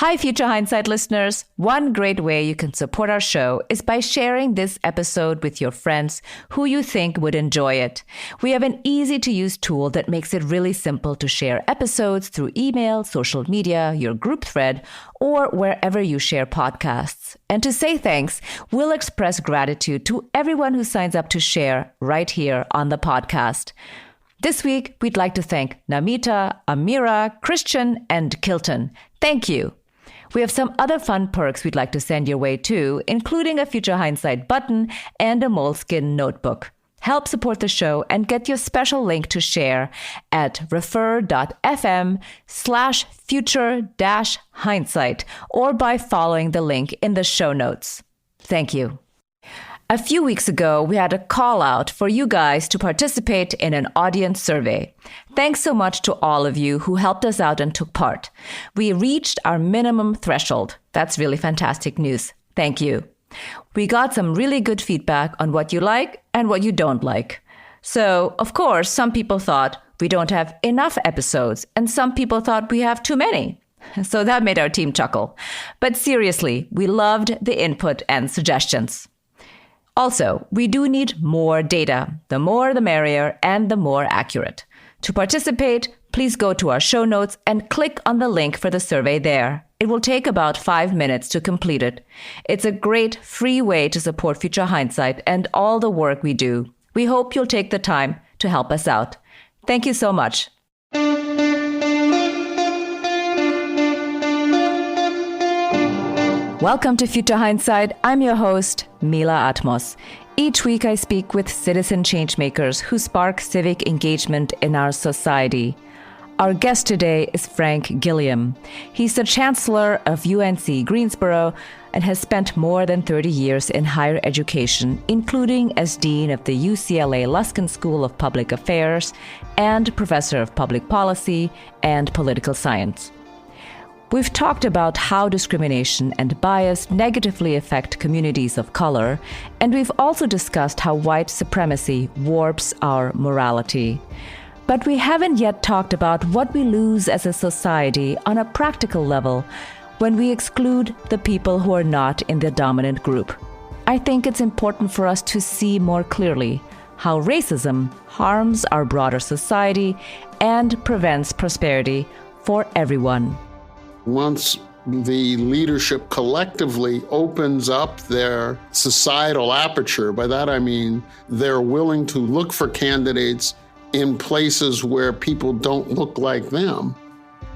Hi, Future Hindsight listeners. One great way you can support our show is by sharing this episode with your friends who you think would enjoy it. We have an easy-to-use tool that makes it really simple to share episodes through email, social media, your group thread, or wherever you share podcasts. And to say thanks, we'll express gratitude to everyone who signs up to share right here on the podcast. This week, we'd like to thank Namita, Amira, Christian, and Kilton. Thank you. We have some other fun perks we'd like to send your way too, including a Future Hindsight button and a Moleskine notebook. Help support the show and get your special link to share at refer.fm/future-hindsight or by following the link in the show notes. Thank you. A few weeks ago, we had a call out for you guys to participate in an audience survey. Thanks so much to all of you who helped us out and took part. We reached our minimum threshold. That's really fantastic news. Thank you. We got some really good feedback on what you like and what you don't like. So, of course, some people thought we don't have enough episodes, and some people thought we have too many. So that made our team chuckle. But seriously, we loved the input and suggestions. Also, we do need more data. The more the merrier and the more accurate. To participate, please go to our show notes and click on the link for the survey there. It will take about 5 minutes to complete it. It's a great free way to support Future Hindsight and all the work we do. We hope you'll take the time to help us out. Thank you so much. Welcome to Future Hindsight. I'm your host, Mila Atmos. Each week I speak with citizen changemakers who spark civic engagement in our society. Our guest today is Frank Gilliam. He's the Chancellor of UNC Greensboro and has spent more than 30 years in higher education, including as Dean of the UCLA Luskin School of Public Affairs and Professor of Public Policy and Political Science. We've talked about how discrimination and bias negatively affect communities of color, and we've also discussed how white supremacy warps our morality. But we haven't yet talked about what we lose as a society on a practical level when we exclude the people who are not in the dominant group. I think it's important for us to see more clearly how racism harms our broader society and prevents prosperity for everyone. Once the leadership collectively opens up their societal aperture, by that I mean they're willing to look for candidates in places where people don't look like them,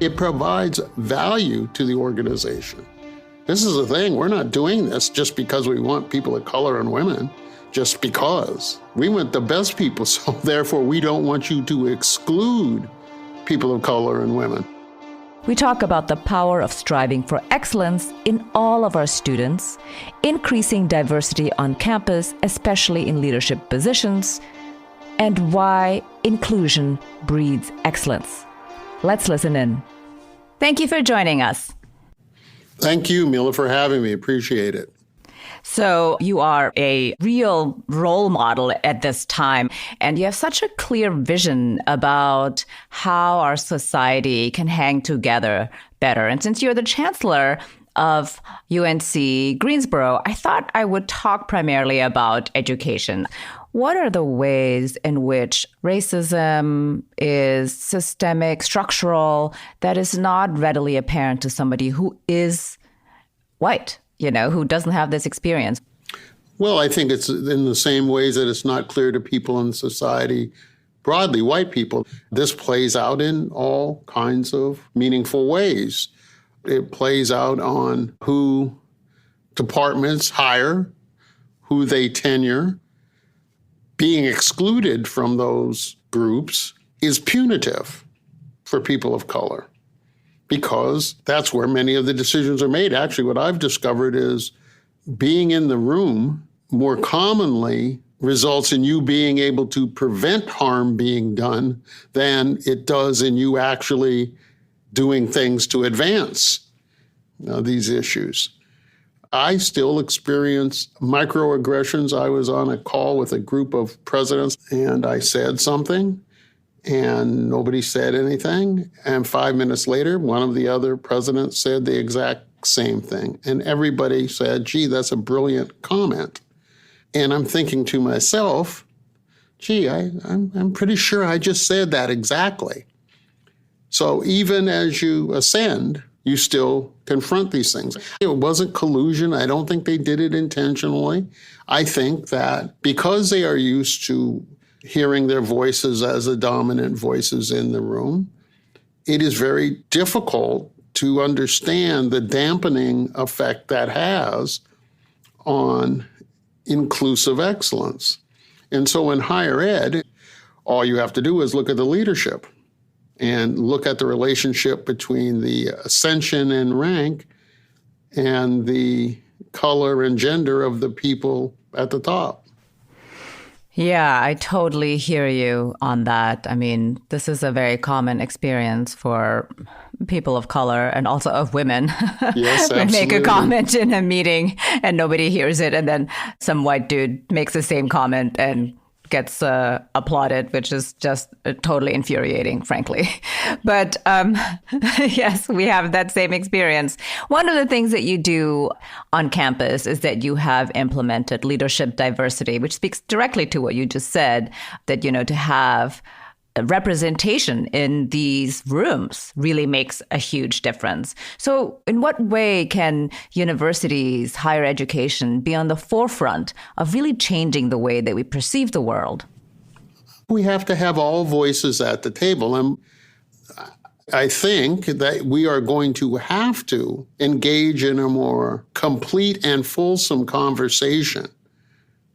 it provides value to the organization. This is the thing, we're not doing this just because we want people of color and women, just because. We want the best people, so therefore we don't want you to exclude people of color and women. We talk about the power of striving for excellence in all of our students, increasing diversity on campus, especially in leadership positions, and why inclusion breeds excellence. Let's listen in. Thank you for joining us. Thank you, Mila, for having me. Appreciate it. So you are a real role model at this time, and you have such a clear vision about how our society can hang together better. And since you're the Chancellor of UNC Greensboro, I thought I would talk primarily about education. What are the ways in which racism is systemic, structural, that is not readily apparent to somebody who is white? Who doesn't have this experience? Well, I think it's in the same ways that it's not clear to people in society, broadly, white people. This plays out in all kinds of meaningful ways. It plays out on who departments hire, who they tenure. Being excluded from those groups is punitive for people of color, because that's where many of the decisions are made. Actually, what I've discovered is being in the room more commonly results in you being able to prevent harm being done than it does in you actually doing things to advance these issues. I still experience microaggressions. I was on a call with a group of presidents and I said something And nobody said anything. And 5 minutes later, one of the other presidents said the exact same thing. And everybody said, gee, that's a brilliant comment. And I'm thinking to myself, gee, I'm pretty sure I just said that exactly. So even as you ascend, you still confront these things. It wasn't collusion. I don't think they did it intentionally. I think that because they are used to hearing their voices as the dominant voices in the room, it is very difficult to understand the dampening effect that has on inclusive excellence. And so in higher ed, all you have to do is look at the leadership and look at the relationship between the ascension in rank and the color and gender of the people at the top. Yeah, I totally hear you on that. I mean, this is a very common experience for people of color and also of women. Yes, we absolutely. make a comment in a meeting and nobody hears it. And then some white dude makes the same comment and gets applauded, which is just totally infuriating, frankly. But yes, we have that same experience. One of the things that you do on campus is that you have implemented leadership diversity, which speaks directly to what you just said, that, you know, to have representation in these rooms really makes a huge difference. So in what way can universities, higher education be on the forefront of really changing the way that we perceive the world? We have to have all voices at the table. And I think that we are going to have to engage in a more complete and fulsome conversation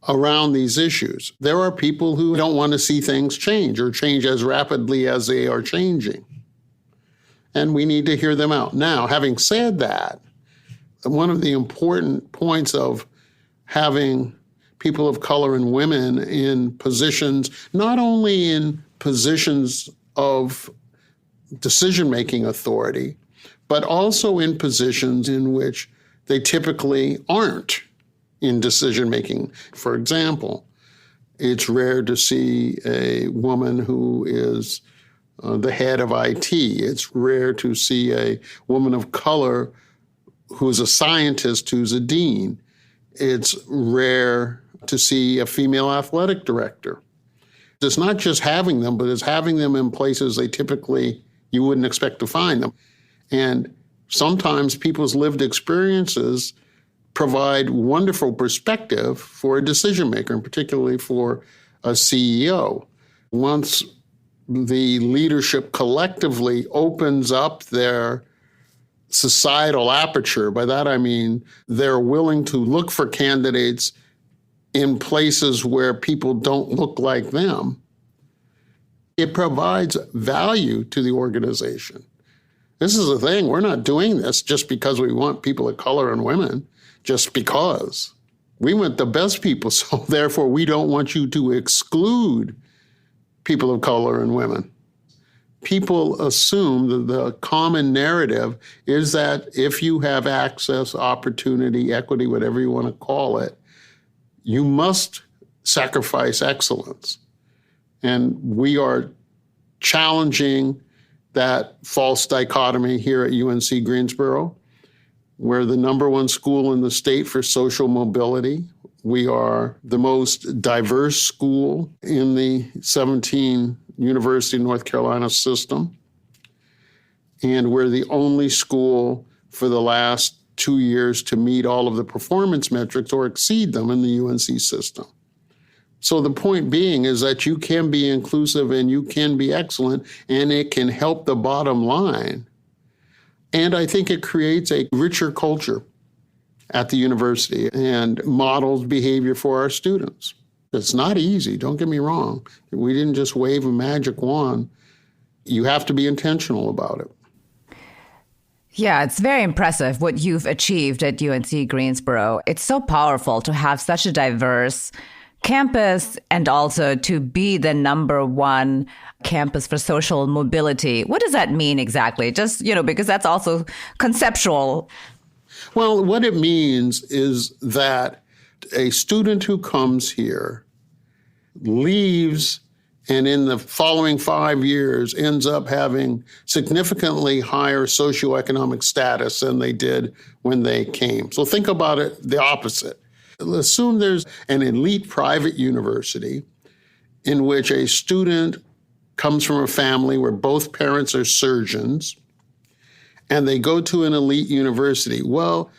around these issues. There are people who don't want to see things change or change as rapidly as they are changing. And we need to hear them out. Now, having said that, one of the important points of having people of color and women in positions, not only in positions of decision-making authority, but also in positions in which they typically aren't in decision-making. For example, it's rare to see a woman who is the head of IT. It's rare to see a woman of color who's a scientist who's a dean. It's rare to see a female athletic director. It's not just having them, but it's having them in places they typically, you wouldn't expect to find them. And sometimes people's lived experiences provide wonderful perspective for a decision maker, and particularly for a CEO. Once the leadership collectively opens up their societal aperture, by that I mean they're willing to look for candidates in places where people don't look like them, it provides value to the organization. This is the thing, we're not doing this just because we want people of color and women. Just because. We want the best people, so therefore we don't want you to exclude people of color and women. People assume that the common narrative is that if you have access, opportunity, equity, whatever you want to call it, you must sacrifice excellence. And we are challenging that false dichotomy here at UNC Greensboro. We're the #1 school in the state for social mobility. We are the most diverse school in the 17 University of North Carolina system. And we're the only school for the last 2 years to meet all of the performance metrics or exceed them in the UNC system. So the point being is that you can be inclusive and you can be excellent, and it can help the bottom line. And I think it creates a richer culture at the university and models behavior for our students. It's not easy, don't get me wrong. We didn't just wave a magic wand. You have to be intentional about it. Yeah, it's very impressive what you've achieved at UNC Greensboro. It's so powerful to have such a diverse campus and also to be the #1 campus for social mobility. What does that mean exactly? Just, because that's also conceptual. Well, what it means is that a student who comes here leaves and in the following 5 years ends up having significantly higher socioeconomic status than they did when they came. So think about it the opposite. Assume there's an elite private university in which a student comes from a family where both parents are surgeons, and they go to an elite university. Well,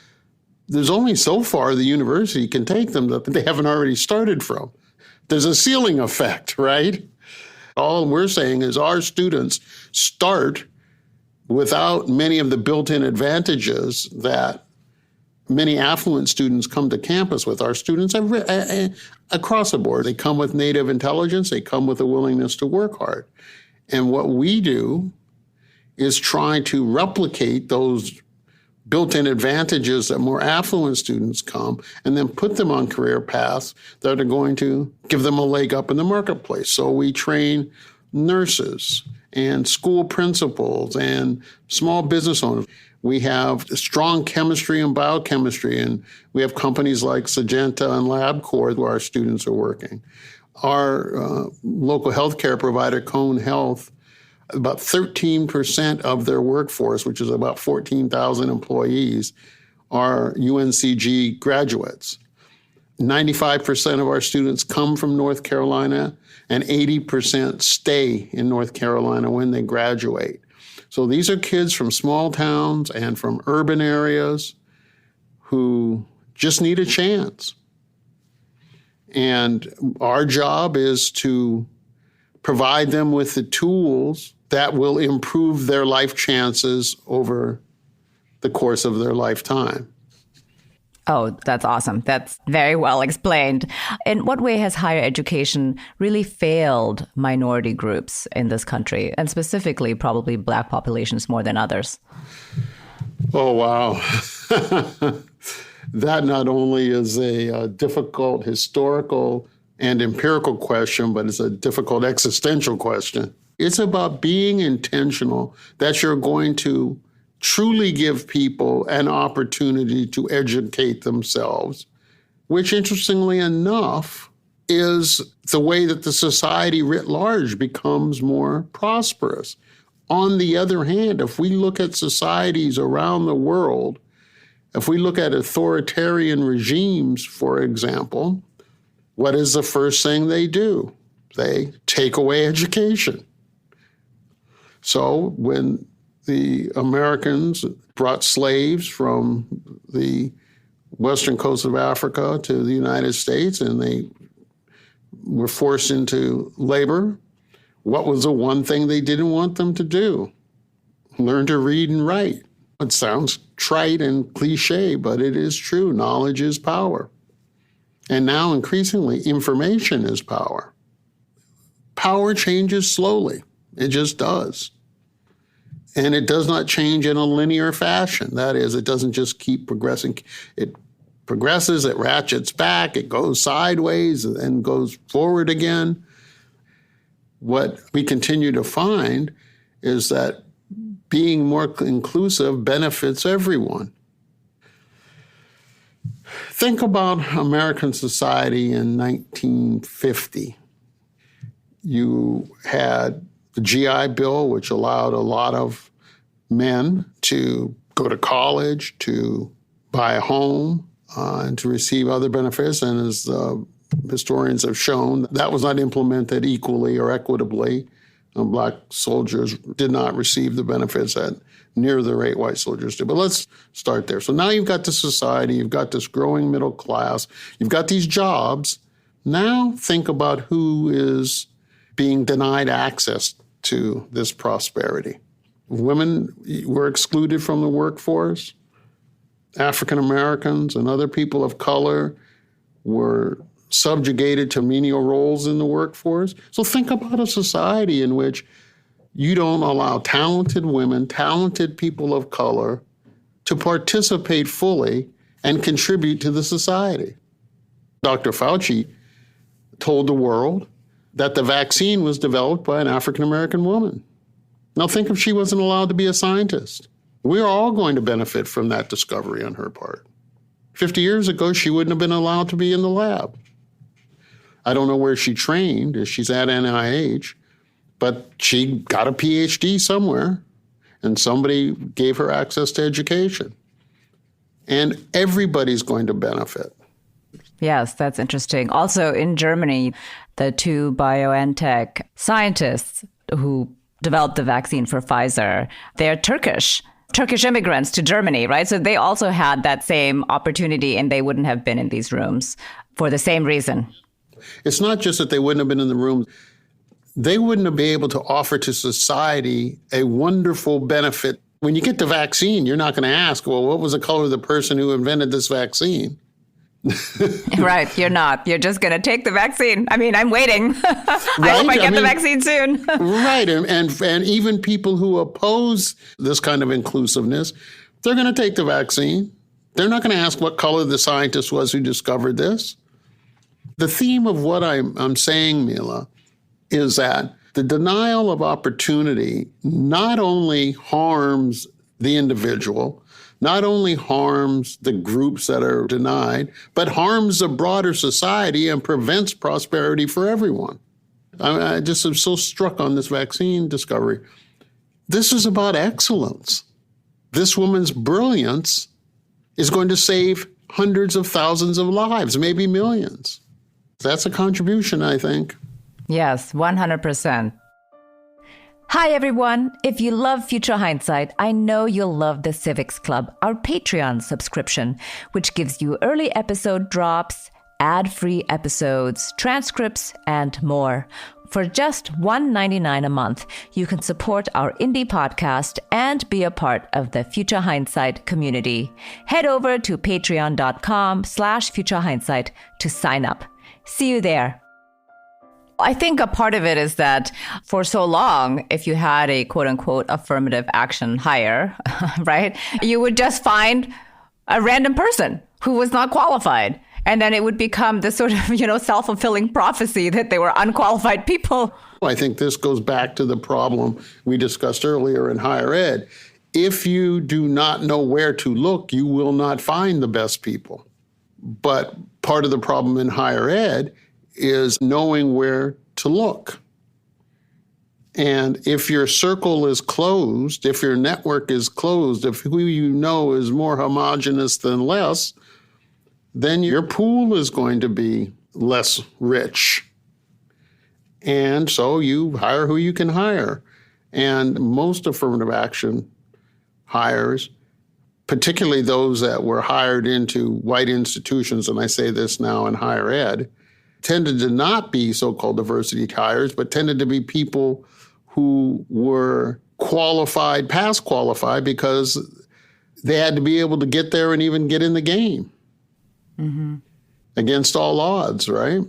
there's only so far the university can take them that they haven't already started from. There's a ceiling effect, right? All we're saying is our students start without many of the built-in advantages that many affluent students come to campus with. Our students are across the board. They come with native intelligence. They come with a willingness to work hard. And what we do is try to replicate those built-in advantages that more affluent students come, and then put them on career paths that are going to give them a leg up in the marketplace. So we train nurses and school principals and small business owners. We have strong chemistry and biochemistry, and we have companies like Syngenta and LabCorp where our students are working. Our local healthcare provider, Cone Health, about 13% of their workforce, which is about 14,000 employees, are UNCG graduates. 95% of our students come from North Carolina, and 80% stay in North Carolina when they graduate. So these are kids from small towns and from urban areas who just need a chance. And our job is to provide them with the tools that will improve their life chances over the course of their lifetime. Oh, that's awesome. That's very well explained. In what way has higher education really failed minority groups in this country, and specifically probably Black populations more than others? Oh, wow. That not only is a difficult historical and empirical question, but it's a difficult existential question. It's about being intentional that you're going to truly give people an opportunity to educate themselves, which, interestingly enough, is the way that the society writ large becomes more prosperous. On the other hand, if we look at societies around the world, if we look at authoritarian regimes, for example, what is the first thing they do? They take away education. So when the Americans brought slaves from the western coast of Africa to the United States and they were forced into labor, what was the one thing they didn't want them to do? Learn to read and write. It sounds trite and cliche, but it is true. Knowledge is power. And now increasingly, information is power. Power changes slowly. It just does. And it does not change in a linear fashion. That is, it doesn't just keep progressing. It progresses, it ratchets back, it goes sideways, and then goes forward again. What we continue to find is that being more inclusive benefits everyone. Think about American society in 1950. You had the GI Bill, which allowed a lot of men to go to college, to buy a home, and to receive other benefits. And as historians have shown, that was not implemented equally or equitably. Black soldiers did not receive the benefits at near the rate white soldiers did. But let's start there. So now you've got this society, you've got this growing middle class, you've got these jobs. Now think about who is being denied access to this prosperity. Women were excluded from the workforce. African Americans and other people of color were subjugated to menial roles in the workforce. So think about a society in which you don't allow talented women, talented people of color to participate fully and contribute to the society. Dr. Fauci told the world that the vaccine was developed by an African American woman. Now think if she wasn't allowed to be a scientist. We are all going to benefit from that discovery on her part. 50 years ago, she wouldn't have been allowed to be in the lab. I don't know where she trained. She's at NIH, but she got a PhD somewhere, and somebody gave her access to education. And everybody's going to benefit. Yes, that's interesting. Also, in Germany, the two BioNTech scientists who developed the vaccine for Pfizer, they're Turkish immigrants to Germany, right? So they also had that same opportunity, and they wouldn't have been in these rooms for the same reason. It's not just that they wouldn't have been in the room. They wouldn't have been able to offer to society a wonderful benefit. When you get the vaccine, you're not going to ask, well, what was the color of the person who invented this vaccine? Right, you're not. You're just going to take the vaccine. I mean, I'm waiting. I hope I get the vaccine soon. Right, and even people who oppose this kind of inclusiveness, they're going to take the vaccine. They're not going to ask what color the scientist was who discovered this. The theme of what I'm saying, Mila, is that the denial of opportunity not only harms the individual, not only harms the groups that are denied, but harms the broader society and prevents prosperity for everyone. I just am so struck on this vaccine discovery. This is about excellence. This woman's brilliance is going to save hundreds of thousands of lives, maybe millions. That's a contribution, I think. Yes, 100%. Hi, everyone. If you love Future Hindsight, I know you'll love the Civics Club, our Patreon subscription, which gives you early episode drops, ad-free episodes, transcripts, and more. For just $1.99 a month, you can support our indie podcast and be a part of the Future Hindsight community. Head over to patreon.com/Future Hindsight to sign up. See you there. I think a part of it is that for so long, if you had a quote unquote affirmative action hire, right, you would just find a random person who was not qualified. And then it would become this sort of, self-fulfilling prophecy that they were unqualified people. I think this goes back to the problem we discussed earlier in higher ed. If you do not know where to look, you will not find the best people. But part of the problem in higher ed is knowing where to look. And if your circle is closed, if your network is closed, if who you know is more homogenous than less, then your pool is going to be less rich. And so you hire who you can hire. And most affirmative action hires, particularly those that were hired into white institutions, and I say this now in higher ed, tended to not be so-called diversity hires, but tended to be people who were qualified, past qualified, because they had to be able to get there and even get in the game against all odds, right?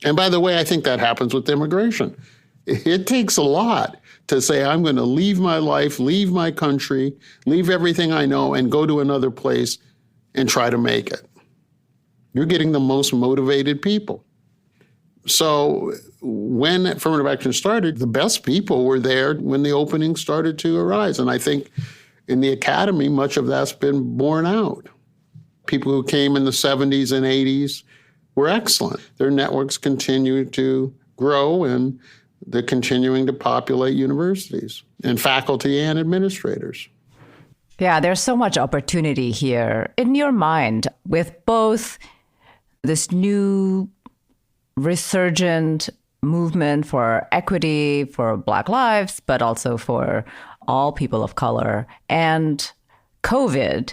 And by the way, I think that happens with immigration. It takes a lot to say, I'm going to leave my life, leave my country, leave everything I know, and go to another place and try to make it. You're getting the most motivated people. So when affirmative action started, the best people were there when the openings started to arise. And I think in the academy, much of that's been borne out. People who came in the 70s and 80s were excellent. Their networks continue to grow, and they're continuing to populate universities and faculty and administrators. Yeah, there's so much opportunity here. In your mind, with both this new resurgent movement for equity, for Black lives, but also for all people of color, and COVID,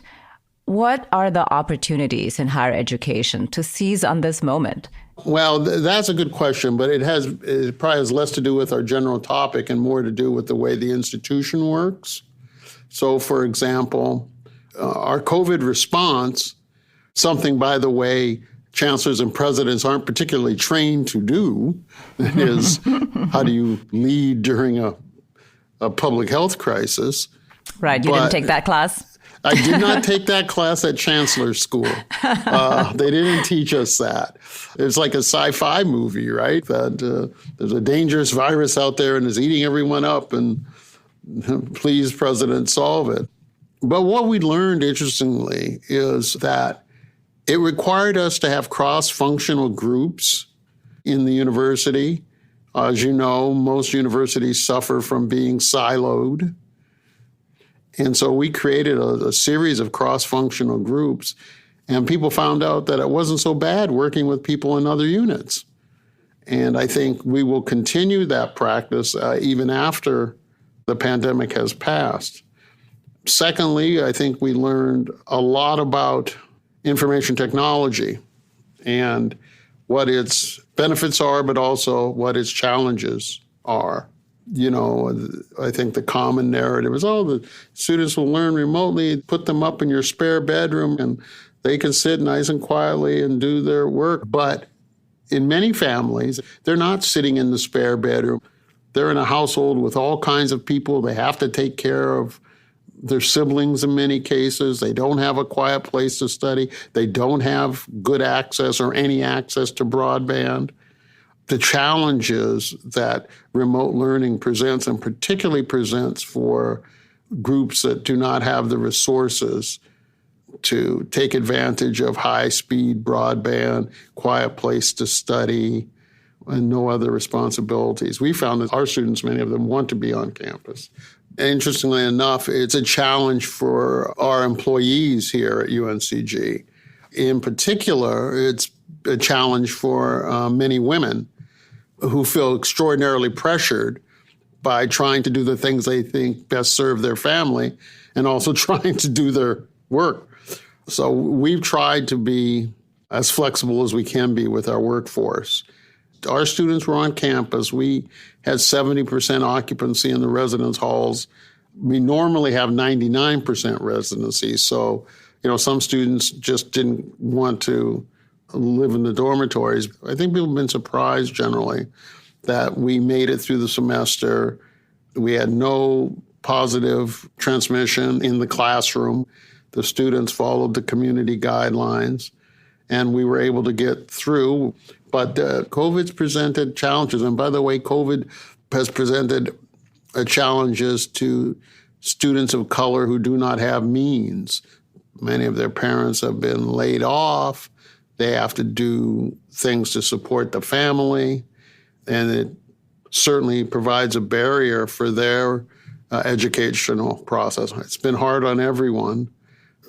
what are the opportunities in higher education to seize on this moment? Well, that's a good question, but it probably has less to do with our general topic and more to do with the way the institution works. So, for example, our COVID response, something, by the way, chancellors and presidents aren't particularly trained to do, is how do you lead during a public health crisis? Right, you didn't take that class? I did not take that class at Chancellor's School. They didn't teach us that. It's like a sci-fi movie, right? That there's a dangerous virus out there and is eating everyone up, and please, President, solve it. But what we learned, interestingly, is that it required us to have cross-functional groups in the university. As you know, most universities suffer from being siloed. And so we created a series of cross-functional groups, and people found out that it wasn't so bad working with people in other units. And I think we will continue that practice even after the pandemic has passed. Secondly, I think we learned a lot about information technology and what its benefits are, but also what its challenges are. You know, I think the common narrative is, oh, the students will learn remotely, put them up in your spare bedroom, and they can sit nice and quietly and do their work. But in many families, they're not sitting in the spare bedroom. They're in a household with all kinds of people. They have to take care of their siblings in many cases. They don't have a quiet place to study. They don't have good access or any access to broadband. The challenges that remote learning presents, and particularly presents for groups that do not have the resources to take advantage of high-speed broadband, quiet place to study, and no other responsibilities. We found that our students, many of them, want to be on campus. Interestingly enough, it's a challenge for our employees here at UNCG. In particular, it's a challenge for many women who feel extraordinarily pressured by trying to do the things they think best serve their family and also trying to do their work. So we've tried to be as flexible as we can be with our workforce. Our students were on campus. We had 70% occupancy in the residence halls. We normally have 99% residency. So, you know, some students just didn't want to live in the dormitories. I think people have been surprised generally that we made it through the semester. We had no positive transmission in the classroom. The students followed the community guidelines, and we were able to get through. But COVID's presented challenges. And by the way, COVID has presented challenges to students of color who do not have means. Many of their parents have been laid off. They have to do things to support the family. And it certainly provides a barrier for their educational process. It's been hard on everyone.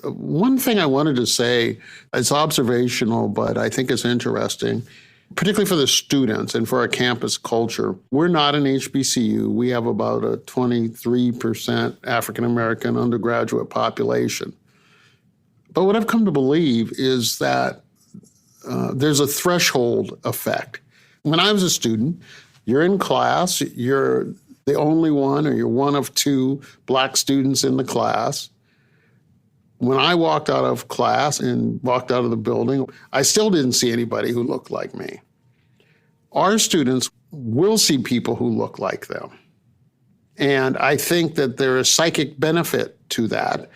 One thing I wanted to say, it's observational, but I think it's interesting, particularly for the students and for our campus culture. We're not an HBCU. We have about a 23% African-American undergraduate population. But what I've come to believe is that there's a threshold effect. When I was a student, you're in class, you're the only one, or you're one of two Black students in the class. When I walked out of class and walked out of the building, I still didn't see anybody who looked like me. Our students will see people who look like them. And I think that there is psychic benefit to that.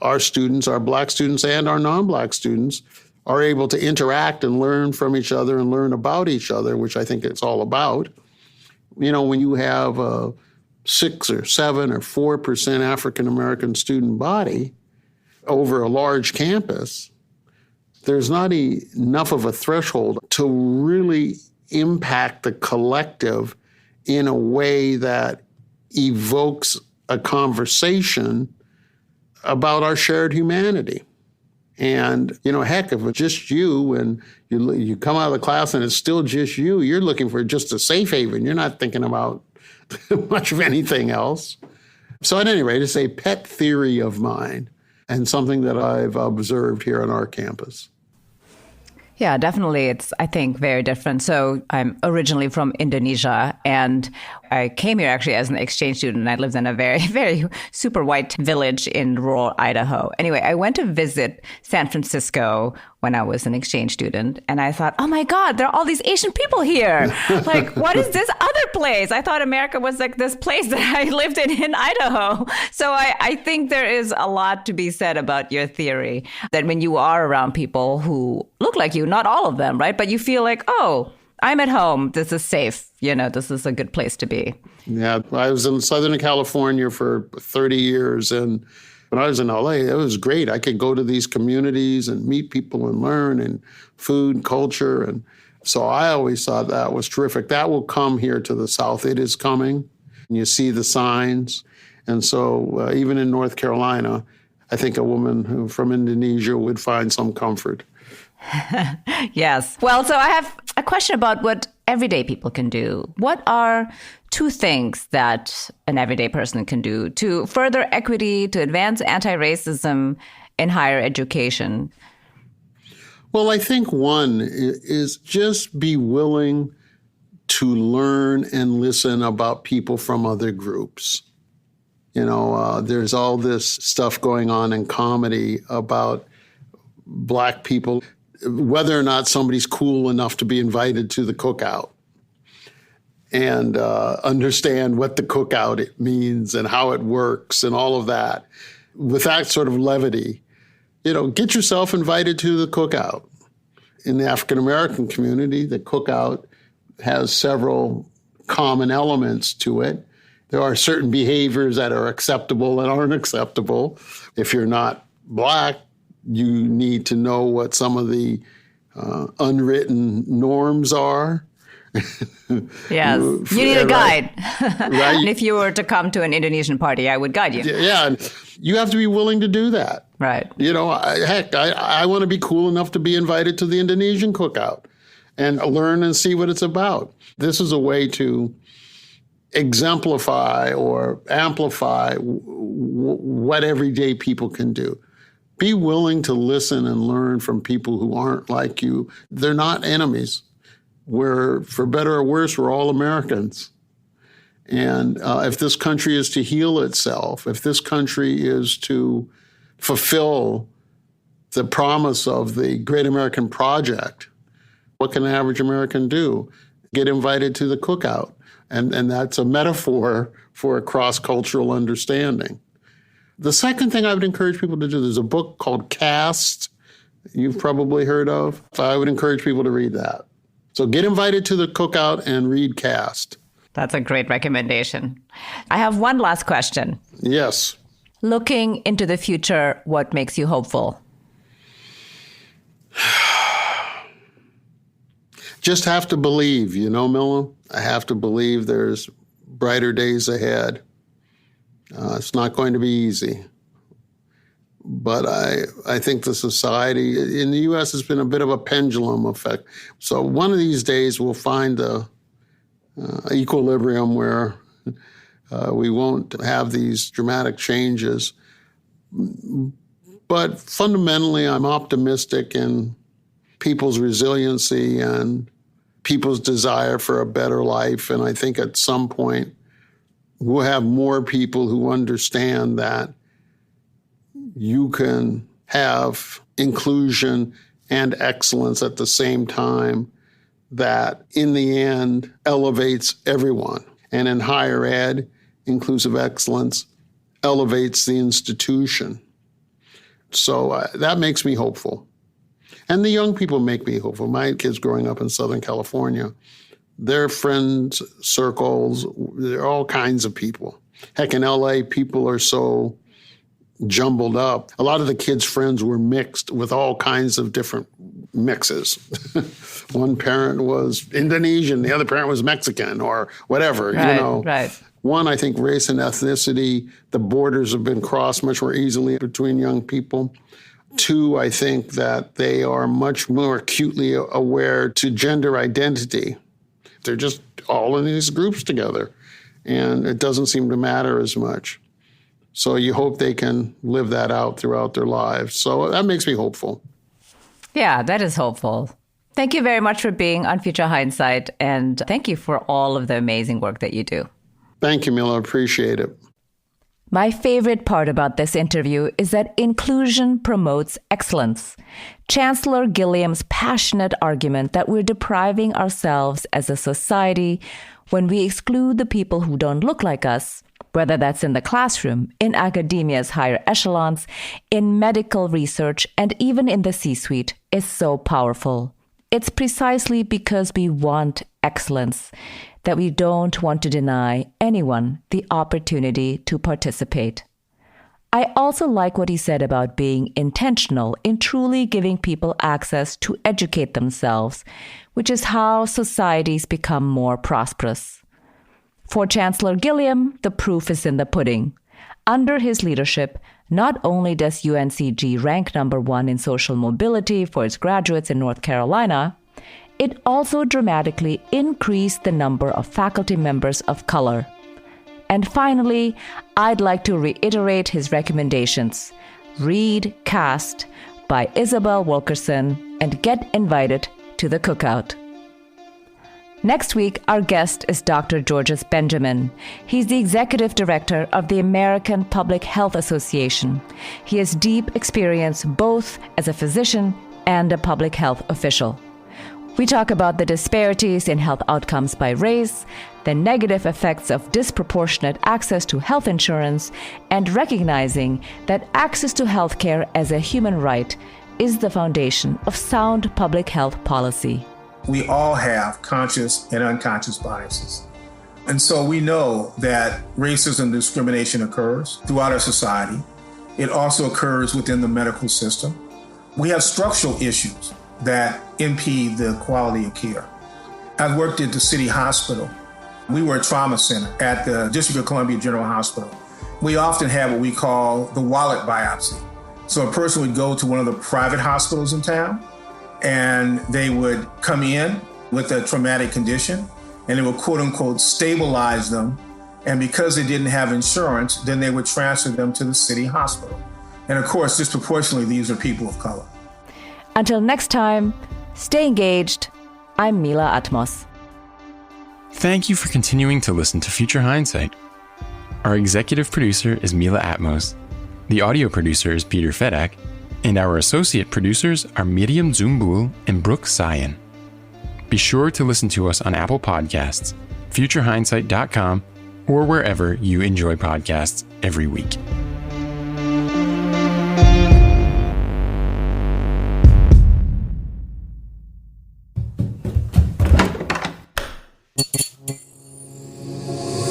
Our students, our Black students and our non-Black students, are able to interact and learn from each other and learn about each other, which I think it's all about. You know, when you have a 6 or 7 or 4% African-American student body over a large campus, there's not enough of a threshold to really impact the collective in a way that evokes a conversation about our shared humanity. And, you know, heck, if it's just you and you come out of the class and it's still just you, you're looking for just a safe haven. You're not thinking about much of anything else. So at any rate, it's a pet theory of mine and something that I've observed here on our campus. Yeah, definitely. It's, I think, very different. So I'm originally from Indonesia, and I came here actually as an exchange student. I lived in a very, very super white village in rural Idaho. Anyway, I went to visit San Francisco when I was an exchange student, and I thought, oh my God, there are all these Asian people here. Like, what is this other place? I thought America was like this place that I lived in Idaho. So I think there is a lot to be said about your theory that when you are around people who look like you, not all of them, right? But you feel like, oh, I'm at home. This is safe. You know, this is a good place to be. Yeah, I was in Southern California for 30 years. And when I was in LA, it was great. I could go to these communities and meet people and learn and food, culture. And So I always thought that was terrific. That will come here to the South. It is coming. And you see the signs. And so even in North Carolina, I think a woman from Indonesia would find some comfort. Yes. Well, so I have a question about what everyday people can do. What are two things that an everyday person can do to further equity, to advance anti-racism in higher education? Well, I think one is just be willing to learn and listen about people from other groups. There's all this stuff going on in comedy about Black people, whether or not somebody's cool enough to be invited to the cookout and understand what the cookout means and how it works and all of that. With that sort of levity, get yourself invited to the cookout. In the African-American community, the cookout has several common elements to it. There are certain behaviors that are acceptable and aren't acceptable. If you're not Black, you need to know what some of the unwritten norms are. Yes, you need a guide. Right? And if you were to come to an Indonesian party, I would guide you. Yeah, and you have to be willing to do that. Right. I want to be cool enough to be invited to the Indonesian cookout and learn and see what it's about. This is a way to exemplify or amplify what everyday people can do. Be willing to listen and learn from people who aren't like you. They're not enemies. For better or worse, we're all Americans. And if this country is to heal itself, if this country is to fulfill the promise of the Great American Project, what can an average American do? Get invited to the cookout. And that's a metaphor for a cross-cultural understanding. The second thing I would encourage people to do, there's a book called Caste you've probably heard of. So I would encourage people to read that. So get invited to the cookout and read Caste. That's a great recommendation. I have one last question. Yes. Looking into the future, what makes you hopeful? Just have to believe, Mila. I have to believe there's brighter days ahead. It's not going to be easy. But I think the society in the U.S. has been a bit of a pendulum effect. So one of these days we'll find the equilibrium where we won't have these dramatic changes. But fundamentally, I'm optimistic in people's resiliency and people's desire for a better life. And I think at some point we'll have more people who understand that you can have inclusion and excellence at the same time that in the end elevates everyone. And in higher ed, inclusive excellence elevates the institution. So that makes me hopeful. And the young people make me hopeful. My kids growing up in Southern California, their friends, circles, there are all kinds of people. Heck, in LA, people are so jumbled up. A lot of the kids' friends were mixed with all kinds of different mixes. One parent was Indonesian, the other parent was Mexican or whatever, Right. One, I think race and ethnicity, the borders have been crossed much more easily between young people. Two, I think that they are much more acutely aware to gender identity. They're just all in these groups together, and it doesn't seem to matter as much. So you hope they can live that out throughout their lives. So that makes me hopeful. Yeah, that is hopeful. Thank you very much for being on Future Hindsight, and thank you for all of the amazing work that you do. Thank you, Mila. I appreciate it. My favorite part about this interview is that inclusion promotes excellence. Chancellor Gilliam's passionate argument that we're depriving ourselves as a society when we exclude the people who don't look like us, whether that's in the classroom, in academia's higher echelons, in medical research, and even in the C-suite, is so powerful. It's precisely because we want excellence that we don't want to deny anyone the opportunity to participate. I also like what he said about being intentional in truly giving people access to educate themselves, which is how societies become more prosperous. For Chancellor Gilliam, the proof is in the pudding. Under his leadership, not only does UNCG rank number 1 in social mobility for its graduates in North Carolina, it also dramatically increased the number of faculty members of color. And finally, I'd like to reiterate his recommendations. Read Caste by Isabel Wilkerson and get invited to the cookout. Next week, our guest is Dr. Georges Benjamin. He's the executive director of the American Public Health Association. He has deep experience both as a physician and a public health official. We talk about the disparities in health outcomes by race, the negative effects of disproportionate access to health insurance, and recognizing that access to health care as a human right is the foundation of sound public health policy. We all have conscious and unconscious biases. And so we know that racism and discrimination occurs throughout our society. It also occurs within the medical system. We have structural issues that impede the quality of care. I worked at the city hospital. We were a trauma center at the District of Columbia General Hospital. We often have what we call the wallet biopsy. So a person would go to one of the private hospitals in town, and they would come in with a traumatic condition, and it would quote unquote stabilize them. And because they didn't have insurance, then they would transfer them to the city hospital. And of course, disproportionately, these are people of color. Until next time, stay engaged. I'm Mila Atmos. Thank you for continuing to listen to Future Hindsight. Our executive producer is Mila Atmos. The audio producer is Peter Fedak. And our associate producers are Miriam Zumbul and Brooke Sion. Be sure to listen to us on Apple Podcasts, futurehindsight.com, or wherever you enjoy podcasts every week.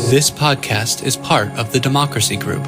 This podcast is part of the Democracy Group.